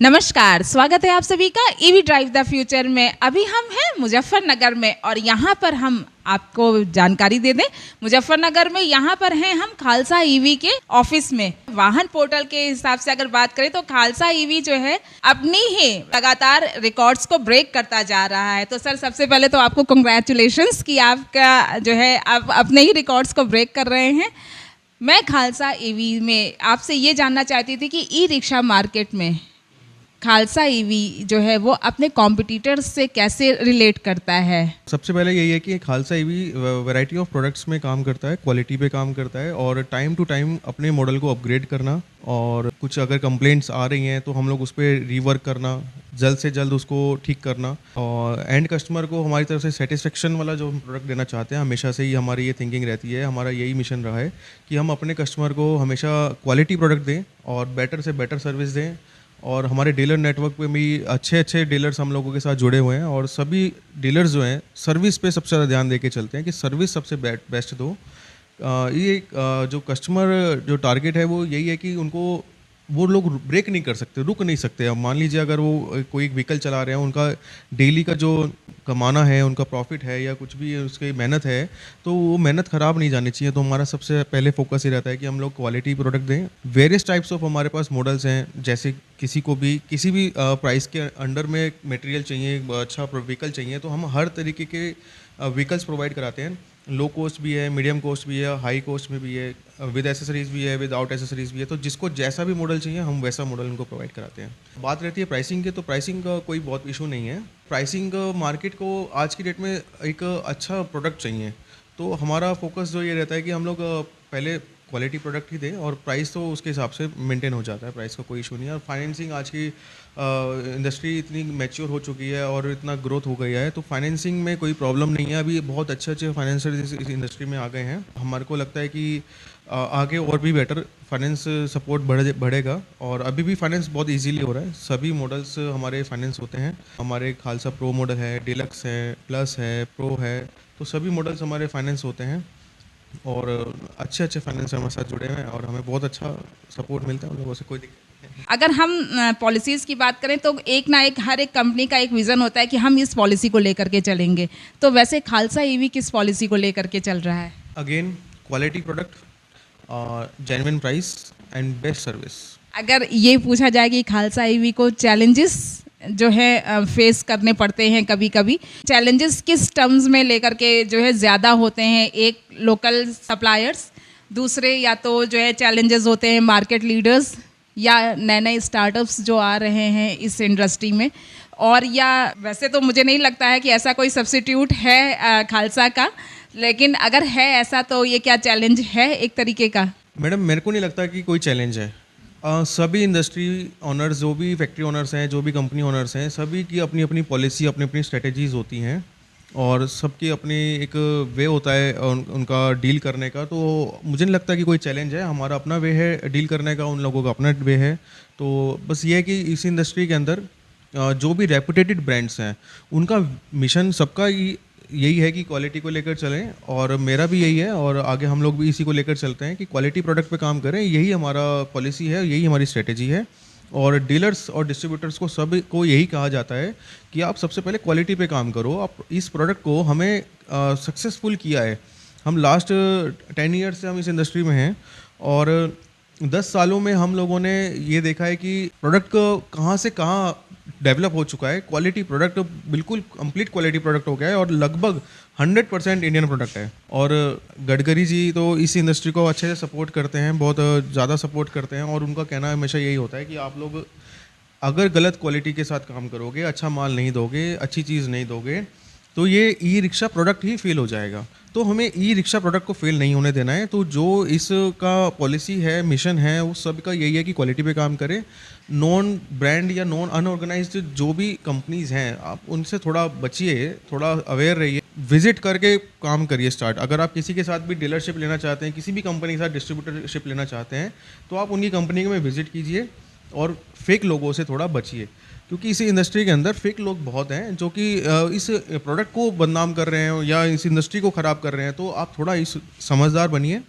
नमस्कार, स्वागत है आप सभी का ईवी ड्राइव द फ्यूचर में। अभी हम हैं मुजफ्फरनगर में और यहाँ पर हम आपको जानकारी दे दें, मुजफ्फरनगर में यहाँ पर हैं हम खालसा ईवी के ऑफिस में। वाहन पोर्टल के हिसाब से अगर बात करें तो खालसा ईवी जो है अपनी ही लगातार रिकॉर्ड्स को ब्रेक करता जा रहा है। तो सर, सबसे पहले तो आपको कंग्रेचुलेशंस कि आपका जो है आप अपने ही रिकॉर्ड्स को ब्रेक कर रहे हैं। मैं खालसा ईवी में आपसे ये जानना चाहती थी कि ई रिक्शा मार्केट में खालसा ईवी जो है वो अपने कॉम्पिटिटर्स से कैसे रिलेट करता है। सबसे पहले यही है कि Khalsa EV variety of products में काम करता है, क्वालिटी पे काम करता है और टाइम टू टाइम अपने मॉडल को अपग्रेड करना और कुछ अगर कंप्लेंट्स आ रही हैं तो हम लोग उस पर रीवर्क करना, जल्द से जल्द उसको ठीक करना और एंड कस्टमर को हमारी तरफ से सेटिस्फेक्शन वाला जो हम प्रोडक्ट देना चाहते हैं। हमेशा से ही हमारी ये थिंकिंग रहती है, हमारा यही मिशन रहा है कि हम अपने कस्टमर को हमेशा क्वालिटी प्रोडक्ट दें और बेटर से बेटर सर्विस दें। और हमारे डीलर नेटवर्क पे भी अच्छे डीलर्स हम लोगों के साथ जुड़े हुए हैं और सभी डीलर्स जो हैं सर्विस पे सबसे ज़्यादा ध्यान देके चलते हैं कि सर्विस सबसे बेस्ट दो। जो कस्टमर जो टारगेट है वो यही है कि उनको वो लोग ब्रेक नहीं कर सकते, रुक नहीं सकते। अब मान लीजिए अगर वो कोई व्हीकल चला रहे हैं, उनका डेली का जो कमाना है, उनका प्रॉफिट है या कुछ भी उसकी मेहनत है, तो वो मेहनत ख़राब नहीं जानी चाहिए। तो हमारा सबसे पहले फोकस ये रहता है कि हम लोग क्वालिटी प्रोडक्ट दें। वेरियस टाइप्स ऑफ हमारे पास मॉडल्स हैं, जैसे किसी को भी किसी भी प्राइस के अंडर में मटेरियल चाहिए, अच्छा व्हीकल चाहिए, तो हम हर तरीके के व्हीकल्स प्रोवाइड कराते हैं। लो कॉस्ट भी है, मीडियम कॉस्ट भी है, हाई कॉस्ट में भी है, विद एसेसरीज भी है, विदाउट एसेसरीज भी है। तो जिसको जैसा भी मॉडल चाहिए हम वैसा मॉडल उनको प्रोवाइड कराते हैं। बात रहती है प्राइसिंग की, तो प्राइसिंग का कोई बहुत इशू नहीं है। प्राइसिंग मार्केट को आज की डेट में एक अच्छा प्रोडक्ट चाहिए, तो हमारा फोकस जो ये रहता है कि हम लोग पहले क्वालिटी प्रोडक्ट ही दें और प्राइस तो उसके हिसाब से मेंटेन हो जाता है, प्राइस का कोई इशू नहीं है। और फाइनेंसिंग आज की इंडस्ट्री इतनी मैच्योर हो चुकी है और इतना ग्रोथ हो गया है, तो फाइनेंसिंग में कोई प्रॉब्लम नहीं है। अभी बहुत अच्छे फाइनेंसर इस इंडस्ट्री में आ गए हैं। हमारे को लगता है कि आगे और भी बेटर फाइनेंस सपोर्ट बढ़ेगा और अभी भी फाइनेंस बहुत इजीली हो रहा है। सभी मॉडल्स हमारे फाइनेंस होते हैं। हमारे खालसा प्रो मॉडल है, डिलक्स है, प्लस है, प्रो है, तो सभी मॉडल्स हमारे फाइनेंस होते हैं और अच्छे फाइनेंस हमारे साथ जुड़े हुए हैं और हमें बहुत अच्छा सपोर्ट मिलता है उन लोगों से। कोई दिक्कत नहीं। अगर हम पॉलिसीज़ की बात करें तो एक ना एक हर एक कंपनी का एक विज़न होता है कि हम इस पॉलिसी को लेकर के चलेंगे। तो वैसे खालसा ईवी किस पॉलिसी को लेकर के चल रहा है? Again quality product, genuine price and best service. अगर ये पूछा जाए कि खालसा ईवी को चैलेंजेस जो है फेस करने पड़ते हैं, कभी कभी चैलेंजेस किस टर्म्स में लेकर के जो है ज़्यादा होते हैं? एक लोकल सप्लायर्स, दूसरे या तो जो है चैलेंजेस होते हैं मार्केट लीडर्स या नए स्टार्टअप्स जो आ रहे हैं इस इंडस्ट्री में, और या वैसे तो मुझे नहीं लगता है कि ऐसा कोई सब्स्टिट्यूट है खालसा का, लेकिन अगर है ऐसा तो ये क्या चैलेंज है एक तरीके का? मैडम, मेरे को नहीं लगता कि कोई चैलेंज है। सभी इंडस्ट्री ओनर्स, जो भी फैक्ट्री ओनर्स हैं, जो भी कंपनी ओनर्स हैं, सभी की अपनी अपनी पॉलिसी, अपनी अपनी स्ट्रेटजीज़ होती हैं और सबकी अपनी एक वे होता है उनका डील करने का। तो मुझे नहीं लगता कि कोई चैलेंज है। हमारा अपना वे है डील करने का, उन लोगों का अपना वे है। तो बस ये है कि इस इंडस्ट्री के अंदर जो भी रेपुटेटेड ब्रांड्स हैं उनका मिशन सबका यही है कि क्वालिटी को लेकर चलें और मेरा भी यही है और आगे हम लोग भी इसी को लेकर चलते हैं कि क्वालिटी प्रोडक्ट पे काम करें। यही हमारा पॉलिसी है, यही हमारी स्ट्रेटजी है और डीलर्स और डिस्ट्रीब्यूटर्स को सब को यही कहा जाता है कि आप सबसे पहले क्वालिटी पे काम करो। आप इस प्रोडक्ट को हमें सक्सेसफुल किया है। हम लास्ट 10 ईयर्स से हम इस इंडस्ट्री में हैं और 10 सालों में हम लोगों ने ये देखा है कि प्रोडक्ट को कहाँ से कहाँ डेवलप हो चुका है। क्वालिटी प्रोडक्ट बिल्कुल कंप्लीट क्वालिटी प्रोडक्ट हो गया है और लगभग 100% इंडियन प्रोडक्ट है। और गडकरी जी तो इस इंडस्ट्री को अच्छे से सपोर्ट करते हैं, बहुत ज़्यादा सपोर्ट करते हैं और उनका कहना हमेशा यही होता है कि आप लोग अगर गलत क्वालिटी के साथ काम करोगे, अच्छा माल नहीं दोगे, अच्छी चीज़ नहीं दोगे, तो ये ई रिक्शा प्रोडक्ट ही फेल हो जाएगा। तो हमें ई रिक्शा प्रोडक्ट को फेल नहीं होने देना है। तो जो इसका पॉलिसी है, मिशन है, वो सब का यही है कि क्वालिटी पे काम करें। नॉन ब्रांड या नॉन अनऑर्गेनाइज्ड जो भी कंपनीज़ हैं, आप उनसे थोड़ा बचिए, थोड़ा अवेयर रहिए, विजिट करके काम करिए स्टार्ट। अगर आप किसी के साथ भी डीलरशिप लेना चाहते हैं, किसी भी कंपनी के साथ डिस्ट्रीब्यूटरशिप लेना चाहते हैं, तो आप उनकी कंपनी में विजिट कीजिए और फेक लोगों से थोड़ा बचिए, क्योंकि इस इंडस्ट्री के अंदर फेक लोग बहुत हैं जो कि इस प्रोडक्ट को बदनाम कर रहे हैं या इस इंडस्ट्री को ख़राब कर रहे हैं। तो आप थोड़ा इस समझदार बनिए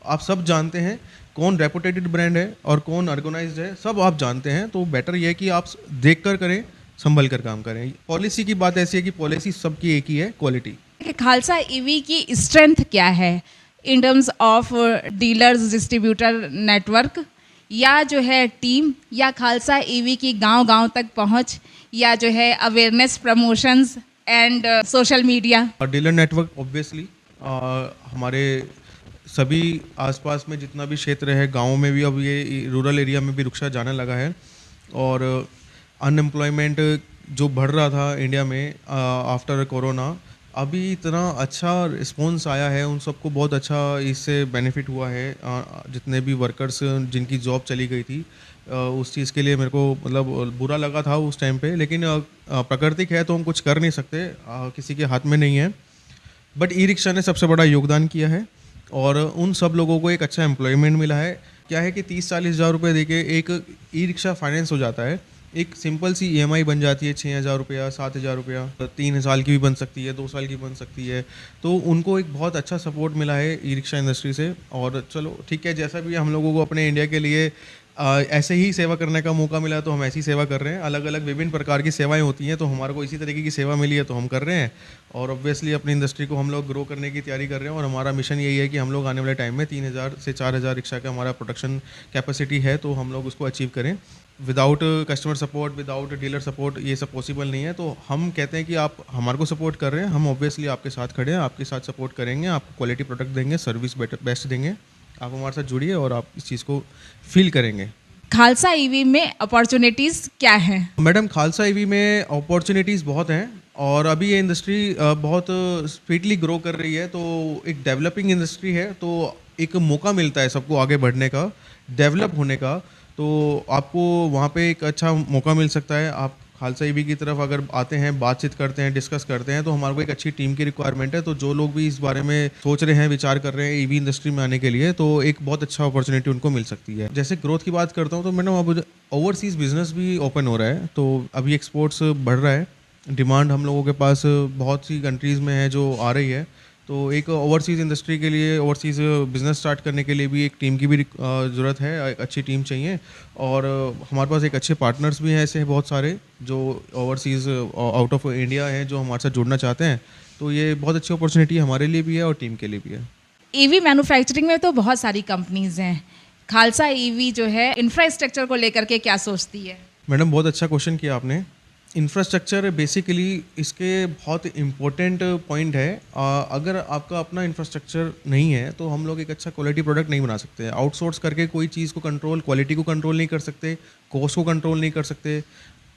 आप सब जानते हैं कौन रेपुटेटेड ब्रांड है और कौन ऑर्गेनाइज्ड है, सब आप जानते हैं। तो बेटर ये है कि आप देख कर करें, संभल कर काम करें। पॉलिसी की बात ऐसी है कि पॉलिसी सबकी एक ही है, क्वालिटी। कि खालसा ईवी की स्ट्रेंथ क्या है in terms of dealers, distributor network, या जो है टीम, या खालसा ईवी की गांव-गांव तक पहुंच, या जो है awareness, promotions and social media? और डीलर नेटवर्क ऑब्वियसली हमारे सभी आसपास में जितना भी क्षेत्र है, गाँव में भी, अब ये रूरल एरिया में भी रिक्शा जाने लगा है। और अनएम्प्लॉयमेंट जो बढ़ रहा था इंडिया में आफ्टर कोरोना, अभी इतना अच्छा रिस्पॉन्स आया है, उन सबको बहुत अच्छा इससे बेनिफिट हुआ है। जितने भी वर्कर्स जिनकी जॉब चली गई थी, उस चीज़ के लिए मेरे को मतलब बुरा लगा था उस टाइम पे, लेकिन प्राकृतिक है तो हम कुछ कर नहीं सकते, किसी के हाथ में नहीं है। बट ई रिक्शा ने सबसे बड़ा योगदान किया है और उन सब लोगों को एक अच्छा एम्प्लॉयमेंट मिला है। क्या है कि 30-40 हज़ार रुपये देके एक ई रिक्शा फाइनेंस हो जाता है, एक सिंपल सी EMI बन जाती है 6,000 रुपया, 7,000 रुपया, 3 साल की भी बन सकती है, 2 साल की बन सकती है। तो उनको एक बहुत अच्छा सपोर्ट मिला है ई रिक्शा इंडस्ट्री से। और चलो ठीक है, जैसा भी हम लोगों को अपने इंडिया के लिए ऐसे ही सेवा करने का मौका मिला तो हम ऐसी सेवा कर रहे हैं। अलग अलग विभिन्न प्रकार की सेवाएं होती हैं, तो हमारे को इसी तरीके की सेवा मिली है तो हम कर रहे हैं। और ऑब्वियसली अपनी इंडस्ट्री को हम लोग ग्रो करने की तैयारी कर रहे हैं और हमारा मिशन यही है कि हम लोग आने वाले टाइम में 3,000 से 4,000 रिक्शा का हमारा प्रोडक्शन कैपेसिटी है, तो हम लोग उसको अचीव करें। Without customer support, without dealer support ये सब पॉसिबल नहीं है। तो हम कहते हैं कि आप हमारे को सपोर्ट कर रहे हैं, हम ऑब्वियसली आपके साथ खड़े हैं, आपके साथ सपोर्ट करेंगे, आपको क्वालिटी प्रोडक्ट देंगे, सर्विस बेस्ट देंगे। आप हमारे साथ जुड़िए और आप इस चीज़ को फील करेंगे। खालसा ईवी में अपॉर्चुनिटीज़ क्या हैं? मैडम, खालसा ईवी में अपॉर्चुनिटीज़ बहुत हैं और अभी ये इंडस्ट्री बहुत स्पीडली ग्रो कर रही है। तो एक डेवलपिंग इंडस्ट्री है, तो एक मौका मिलता है सबको आगे बढ़ने का, डेवलप होने का। तो आपको वहाँ पे एक अच्छा मौका मिल सकता है। आप खालसा ईवी की तरफ अगर आते हैं, बातचीत करते हैं, डिस्कस करते हैं, तो हमारे को एक अच्छी टीम की रिक्वायरमेंट है। तो जो लोग भी इस बारे में सोच रहे हैं, विचार कर रहे हैं ईवी इंडस्ट्री में आने के लिए, तो एक बहुत अच्छा अपॉर्चुनिटी उनको मिल सकती है। जैसे ग्रोथ की बात करता हूँ तो मैडम अब ओवरसीज़ बिजनेस भी ओपन हो रहा है, तो अभी एक्सपोर्ट्स बढ़ रहा है। डिमांड हम लोगों के पास बहुत सी कंट्रीज़ में है जो आ रही है। तो एक ओवरसीज़ इंडस्ट्री के लिए, ओवरसीज़ बिज़नेस स्टार्ट करने के लिए भी एक टीम की भी ज़रूरत है, एक अच्छी टीम चाहिए। और हमारे पास एक अच्छे पार्टनर्स भी हैं ऐसे बहुत सारे जो ओवरसीज़ आउट ऑफ इंडिया हैं, जो हमारे साथ जुड़ना चाहते हैं। तो ये बहुत अच्छी अपॉर्चुनिटी हमारे लिए भी है और टीम के लिए भी है। ईवी मैन्युफैक्चरिंग में तो बहुत सारी कंपनीज़ हैं, खालसा ईवी जो है इंफ्रास्ट्रक्चर को लेकर के क्या सोचती है? मैडम, बहुत अच्छा क्वेश्चन किया आपने। इंफ्रास्ट्रक्चर बेसिकली इसके बहुत इम्पोर्टेंट पॉइंट है। अगर आपका अपना इंफ्रास्ट्रक्चर नहीं है तो हम लोग एक अच्छा क्वालिटी प्रोडक्ट नहीं बना सकते। आउटसोर्स करके कोई चीज़ को कंट्रोल, क्वालिटी को कंट्रोल नहीं कर सकते, कॉस्ट को कंट्रोल नहीं कर सकते।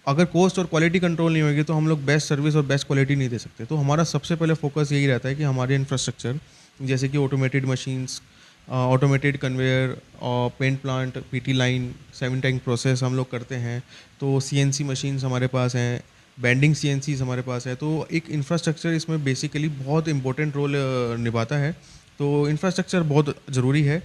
अगर कॉस्ट और क्वालिटी कंट्रोल नहीं होगी तो हम लोग बेस्ट सर्विस और बेस्ट क्वालिटी नहीं दे सकते। तो हमारा सबसे पहले फोकस यही रहता है कि हमारे इंफ्रास्ट्रक्चर, जैसे कि ऑटोमेटेड मशीन्स, ऑटोमेटेड कन्वेयर और paint plant, PT line, 7 tank process हम लोग करते हैं। तो CNC मशीन्स हमारे पास हैं, बेंडिंग CNCs हमारे पास है। तो एक इंफ्रास्ट्रक्चर इसमें बेसिकली बहुत इंपॉर्टेंट रोल निभाता है। तो इंफ्रास्ट्रक्चर बहुत ज़रूरी है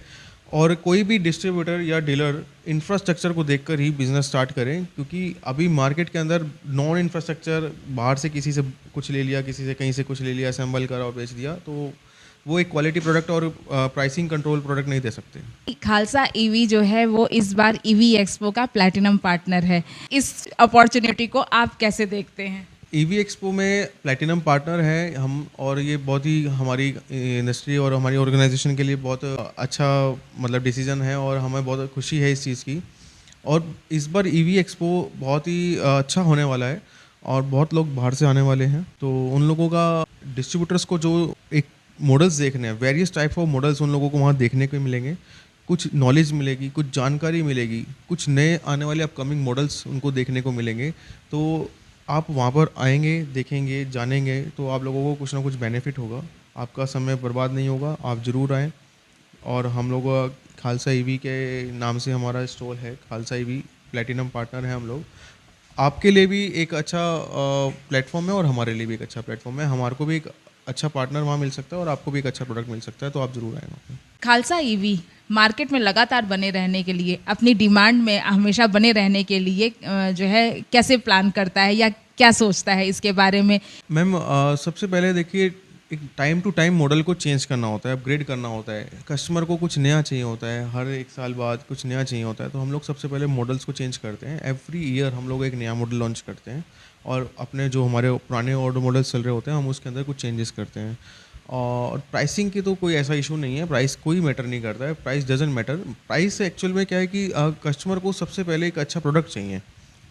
और कोई भी डिस्ट्रीब्यूटर या डीलर इंफ्रास्ट्रक्चर को देखकर ही बिज़नेस स्टार्ट करें, क्योंकि अभी मार्केट के अंदर नॉन इंफ्रास्ट्रक्चर, बाहर से किसी से कुछ ले लिया, किसी से कहीं से कुछ ले लिया, असेंबल करा और बेच दिया, तो वो एक क्वालिटी प्रोडक्ट और प्राइसिंग कंट्रोल प्रोडक्ट नहीं दे सकते। खालसा ईवी जो है वो इस बार ईवी एक्सपो का प्लैटिनम पार्टनर है, इस अपॉर्चुनिटी को आप कैसे देखते हैं? ईवी एक्सपो में प्लैटिनम पार्टनर है हम, और ये बहुत ही हमारी इंडस्ट्री और हमारी ऑर्गेनाइजेशन के लिए बहुत अच्छा मतलब डिसीजन है और हमें बहुत खुशी है इस चीज़ की। और इस बार ईवी एक्सपो बहुत ही अच्छा होने वाला है और बहुत लोग बाहर से आने वाले हैं। तो उन लोगों का, डिस्ट्रीब्यूटर्स को जो एक मॉडल्स देखने हैं, वेरियस टाइप ऑफ मॉडल्स उन लोगों को वहाँ देखने को मिलेंगे। कुछ नॉलेज मिलेगी, कुछ जानकारी मिलेगी, कुछ नए आने वाले अपकमिंग मॉडल्स उनको देखने को मिलेंगे। तो आप वहाँ पर आएंगे, देखेंगे, जानेंगे, तो आप लोगों को कुछ ना कुछ बेनिफिट होगा, आपका समय बर्बाद नहीं होगा। आप ज़रूर आएँ। और हम लोग खालसा ईवी के नाम से हमारा स्टॉल है, खालसा ईवी प्लैटिनम पार्टनर है हम लोग। आपके लिए भी एक अच्छा प्लेटफॉर्म है और हमारे लिए भी एक अच्छा प्लेटफॉर्म है। हमारे को भी एक अच्छा पार्टनर वहाँ मिल सकता है और आपको भी एक अच्छा प्रोडक्ट मिल सकता है, तो आप ज़रूर आएँ वहाँ पे। खालसा ईवी मार्केट में लगातार बने रहने के लिए, अपनी डिमांड में हमेशा बने रहने के लिए जो है कैसे प्लान करता है या क्या सोचता है इसके बारे में? मैम, सबसे पहले देखिए, एक टाइम टू टाइम मॉडल को चेंज करना होता है, अपग्रेड करना होता है। कस्टमर को कुछ नया चाहिए होता है, हर 1 साल बाद कुछ नया चाहिए होता है, तो हम लोग सबसे पहले मॉडल्स को चेंज करते हैं। एवरी ईयर हम लोग एक नया मॉडल लॉन्च करते हैं और अपने जो हमारे पुराने ऑर्डर मॉडल्स चल रहे होते हैं हम उसके अंदर कुछ चेंजेस करते हैं। और प्राइसिंग की तो कोई ऐसा इशू नहीं है, प्राइस कोई मैटर नहीं करता है, price doesn't matter. Price actual में क्या है कि कस्टमर को सबसे पहले एक अच्छा प्रोडक्ट चाहिए,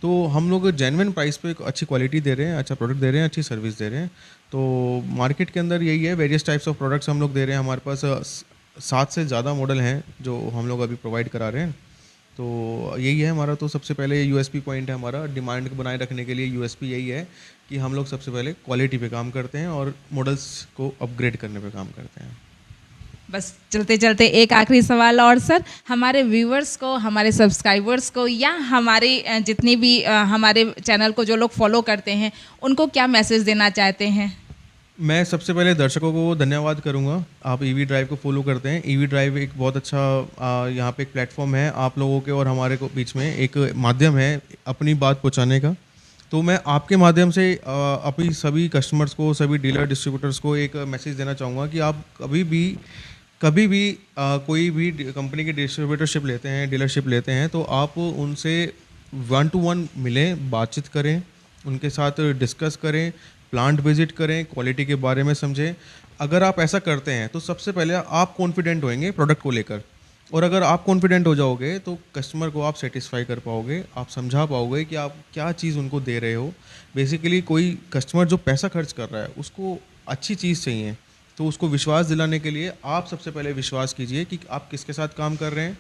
तो हम लोग जेन्युइन प्राइस पे एक अच्छी क्वालिटी दे रहे हैं, अच्छा प्रोडक्ट दे रहे हैं, अच्छी सर्विस दे रहे हैं। तो मार्केट के अंदर यही है, वेरियस टाइप्स ऑफ प्रोडक्ट्स हम लोग दे रहे हैं। हमारे पास 7 से ज़्यादा मॉडल हैं जो हम लोग अभी प्रोवाइड करा रहे हैं। तो यही है हमारा, तो सबसे पहले यूएसपी पॉइंट है हमारा, डिमांड को बनाए रखने के लिए यूएसपी यही है कि हम लोग सबसे पहले क्वालिटी पे काम करते हैं और मॉडल्स को अपग्रेड करने पे काम करते हैं। बस चलते चलते एक आखिरी सवाल और सर, हमारे व्यूअर्स को, हमारे सब्सक्राइबर्स को या हमारे जितने भी हमारे चैनल को जो लोग फॉलो करते हैं उनको क्या मैसेज देना चाहते हैं? मैं सबसे पहले दर्शकों को धन्यवाद करूंगा, आप ईवी ड्राइव को फॉलो करते हैं। ईवी ड्राइव एक बहुत अच्छा यहाँ पे एक प्लेटफॉर्म है आप लोगों के और हमारे को बीच में एक माध्यम है अपनी बात पहुँचाने का। तो मैं आपके माध्यम से अपनी सभी कस्टमर्स को, सभी डीलर डिस्ट्रीब्यूटर्स को एक मैसेज देना चाहूँगा कि आप कभी भी कोई भी कंपनी की डिस्ट्रीब्यूटरशिप लेते हैं, डीलरशिप लेते हैं, तो आप उनसे 1 to 1 मिलें, बातचीत करें, उनके साथ डिस्कस करें, प्लांट विजिट करें, क्वालिटी के बारे में समझें। अगर आप ऐसा करते हैं तो सबसे पहले आप कॉन्फिडेंट होंगे प्रोडक्ट को लेकर, और अगर आप कॉन्फिडेंट हो जाओगे तो कस्टमर को आप सेटिस्फाई कर पाओगे, आप समझा पाओगे कि आप क्या चीज़ उनको दे रहे हो। बेसिकली कोई कस्टमर जो पैसा खर्च कर रहा है उसको अच्छी चीज़ चाहिए, तो उसको विश्वास दिलाने के लिए आप सबसे पहले विश्वास कीजिए कि आप किसके साथ काम कर रहे हैं,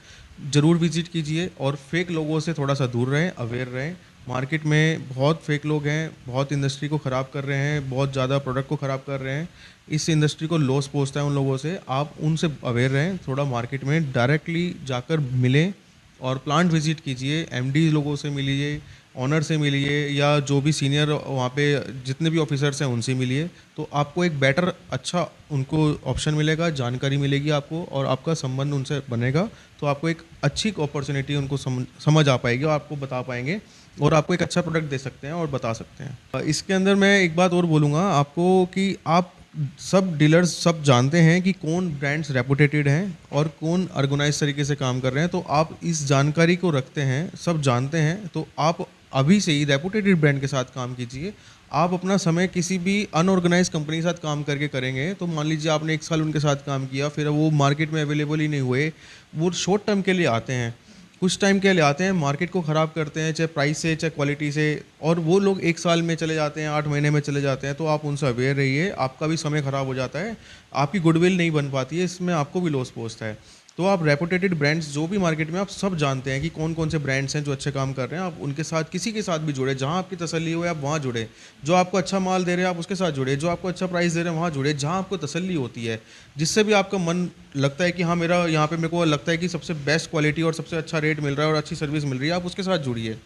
ज़रूर विजिट कीजिए और फेक लोगों से थोड़ा सा दूर रहें, अवेयर रहें। मार्केट में बहुत फेक लोग हैं, बहुत इंडस्ट्री को ख़राब कर रहे हैं, बहुत ज़्यादा प्रोडक्ट को ख़राब कर रहे हैं, इस इंडस्ट्री को लॉस पहुंचता है उन लोगों से। आप उनसे अवेयर रहें, थोड़ा मार्केट में डायरेक्टली जाकर मिलें और प्लांट विजिट कीजिए, एमडी लोगों से मिलिए, ऑनर से मिलिए, या जो भी सीनियर वहाँ पे जितने भी ऑफिसर्स हैं उनसे मिलिए, तो आपको एक बेटर अच्छा उनको ऑप्शन मिलेगा, जानकारी मिलेगी आपको और आपका संबंध उनसे बनेगा, तो आपको एक अच्छी अपॉर्चुनिटी उनको समझ आ पाएगी और आपको बता पाएंगे और आपको एक अच्छा प्रोडक्ट दे सकते हैं और बता सकते हैं। इसके अंदर मैं एक बात और बोलूँगा आपको कि आप सब डीलर्स सब जानते हैं कि कौन ब्रांड्स रेपुटेटेड हैं और कौन ऑर्गेनाइज तरीके से काम कर रहे हैं, तो आप इस जानकारी को रखते हैं, सब जानते हैं, तो आप अभी से ही रेपुटेटेड ब्रांड के साथ काम कीजिए। आप अपना समय किसी भी अनऑर्गेनाइज कंपनी के साथ काम करके करेंगे तो मान लीजिए आपने 1 साल उनके साथ काम किया, फिर वो मार्केट में अवेलेबल ही नहीं हुए, वो शॉर्ट टर्म के लिए आते हैं, कुछ टाइम के लिए आते हैं, मार्केट को ख़राब करते हैं, चाहे प्राइस से चाहे क्वालिटी से, और वो लोग 1 साल में चले जाते हैं, 8 महीने में चले जाते हैं। तो आप उनसे अवेयर रहिए, आपका भी समय ख़राब हो जाता है, आपकी गुडविल नहीं बन पाती है, इसमें आपको भी लॉस पहुंचता है। तो आप रेपुटेटेड ब्रांड्स जो भी मार्केट में आप सब जानते हैं कि कौन कौन से ब्रांड्स हैं जो अच्छे काम कर रहे हैं, आप उनके साथ किसी के साथ भी जुड़े, जहां आपकी तसल्ली हो आप वहां जुड़े, जो आपको अच्छा माल दे रहे हैं आप उसके साथ जुड़े, जो आपको अच्छा प्राइस दे रहे हैं वहां जुड़े, जहां आपको तसल्ली होती है, जिससे भी आपका मन लगता है कि हाँ मेरा यहाँ पे मेरे को लगता है कि सबसे बेस्ट क्वालिटी और सबसे अच्छा रेट मिल रहा है और अच्छी सर्विस मिल रही है, आप उसके साथ जुड़िए,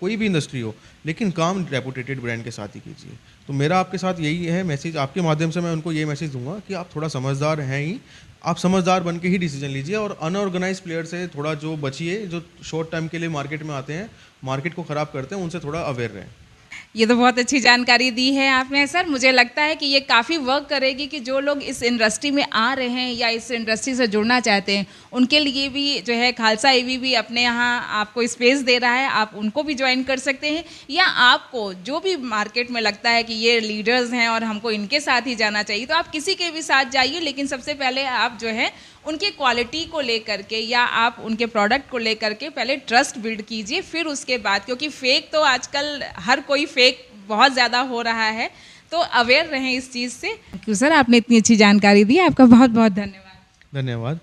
कोई भी इंडस्ट्री हो, लेकिन काम रेपुटेटेड ब्रांड के साथ ही कीजिए। तो मेरा आपके साथ यही है मैसेज, आपके माध्यम से मैं उनको ये मैसेज दूंगा कि आप थोड़ा समझदार हैं ही, आप समझदार बन के ही डिसीजन लीजिए और अनऑर्गेनाइज प्लेयर से थोड़ा जो बचिए, जो शॉर्ट टाइम के लिए मार्केट में आते हैं, मार्केट को ख़राब करते हैं, उनसे थोड़ा अवेयर रहें। ये तो बहुत अच्छी जानकारी दी है आपने सर। मुझे लगता है कि ये काफ़ी वर्क करेगी कि जो लोग इस इंडस्ट्री में आ रहे हैं या इस इंडस्ट्री से जुड़ना चाहते हैं उनके लिए भी जो है खालसा ईवी भी अपने यहाँ आपको स्पेस दे रहा है, आप उनको भी ज्वाइन कर सकते हैं, या आपको जो भी मार्केट में लगता है कि ये लीडर्स हैं और हमको इनके साथ ही जाना चाहिए तो आप किसी के भी साथ जाइए, लेकिन सबसे पहले आप जो है उनके क्वालिटी को लेकर के या आप उनके प्रोडक्ट को लेकर के पहले ट्रस्ट बिल्ड कीजिए, फिर उसके बाद, क्योंकि फेक तो आजकल हर कोई फेक बहुत ज़्यादा हो रहा है, तो अवेयर रहें इस चीज़ से। थैंक यू सर, आपने इतनी अच्छी जानकारी दी, आपका बहुत बहुत धन्यवाद। धन्यवाद।